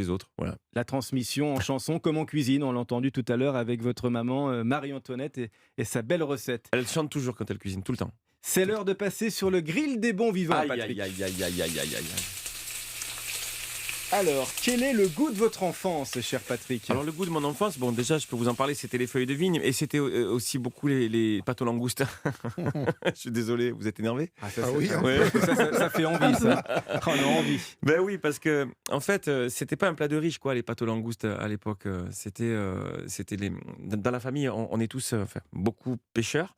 les autres. Voilà. La transmission en chanson, comme en cuisine, on l'a entendu tout à l'heure avec votre maman Marie-Antoinette et sa belle recette. Elle chante toujours quand elle cuisine, tout le temps. C'est Tout le l'heure de passer sur le grill des bons vivants, Aïe, Patrick. aïe, aïe, aïe, aïe, aïe, aïe, aïe. Alors, quel est le goût de votre enfance, cher Patrick? Alors le goût de mon enfance, bon déjà je peux vous en parler, c'était les feuilles de vigne et c'était aussi beaucoup les pâtes aux langoustes. Je suis désolé, vous êtes énervé? Ça, Ah oui, hein. Ouais. ça fait envie, ça. On a envie. Ben oui, parce que en fait, c'était pas un plat de riche quoi, les pâtes aux langoustes à l'époque. C'était dans la famille, on est tous, enfin beaucoup pêcheurs,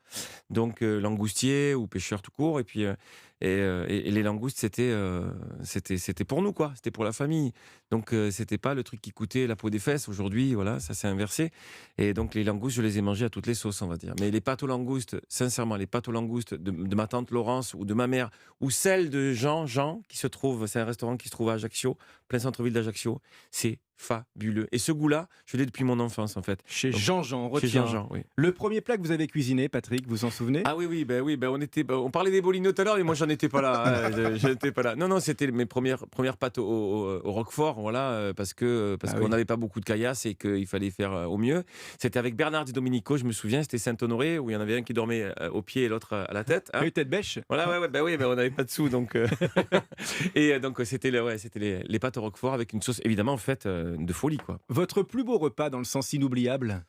donc langoustiers ou pêcheurs tout court, et puis et les langoustes c'était pour nous quoi, c'était pour la famille. Donc c'était pas le truc qui coûtait la peau des fesses. Aujourd'hui, voilà, ça s'est inversé. Et donc les langoustes, je les ai mangées à toutes les sauces, on va dire. Mais les pâtes aux langoustes, sincèrement, les pâtes aux langoustes de ma tante Laurence ou de ma mère ou celles de Jean, qui se trouve, c'est un restaurant qui se trouve à Ajaccio, plein centre-ville d'Ajaccio, c'est fabuleux. Et ce goût-là, je l'ai depuis mon enfance, en fait. Chez Donc, Jean-Jean, on chez retient. Jean, oui. Le premier plat que vous avez cuisiné, Patrick, vous en souvenez? Ah oui, on parlait des bolinos tout à l'heure, mais moi j'en étais pas là, hein, je n'étais pas là. Non, c'était mes premières pâtes au roquefort, voilà, parce Ah qu'on oui. n'avait pas beaucoup de caillasse et qu'il fallait faire au mieux. C'était avec Bernard Di Domenico, je me souviens, c'était Saint-Honoré, où il y en avait un qui dormait au pied et l'autre à la tête. Hein. Oui, tête bêche. Voilà, ouais, oui, on n'avait pas de sous, donc et donc c'était les pâtes au roquefort avec une sauce évidemment faite de folie, quoi. Votre plus beau repas dans le sens inoubliable?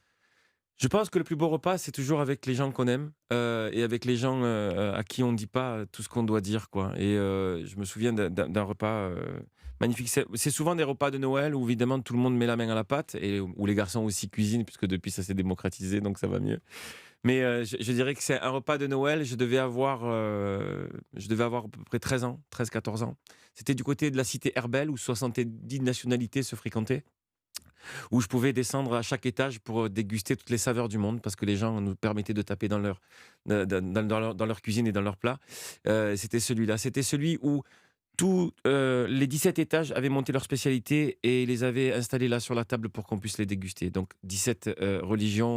Je pense que le plus beau repas, c'est toujours avec les gens qu'on aime et avec les gens à qui on ne dit pas tout ce qu'on doit dire, quoi. Et je me souviens d'un repas magnifique. C'est souvent des repas de Noël où évidemment tout le monde met la main à la pâte et où les garçons aussi cuisinent, puisque depuis ça s'est démocratisé, donc ça va mieux. Mais je dirais que c'est un repas de Noël. Je devais avoir à peu près 13 ans, 13-14 ans. C'était du côté de la cité Herbel où 70 nationalités se fréquentaient, où je pouvais descendre à chaque étage pour déguster toutes les saveurs du monde, parce que les gens nous permettaient de taper dans leur cuisine et dans leurs plats. C'était celui-là. C'était celui où tous les 17 étages avaient monté leur spécialité et les avaient installés là sur la table pour qu'on puisse les déguster. Donc 17 religions.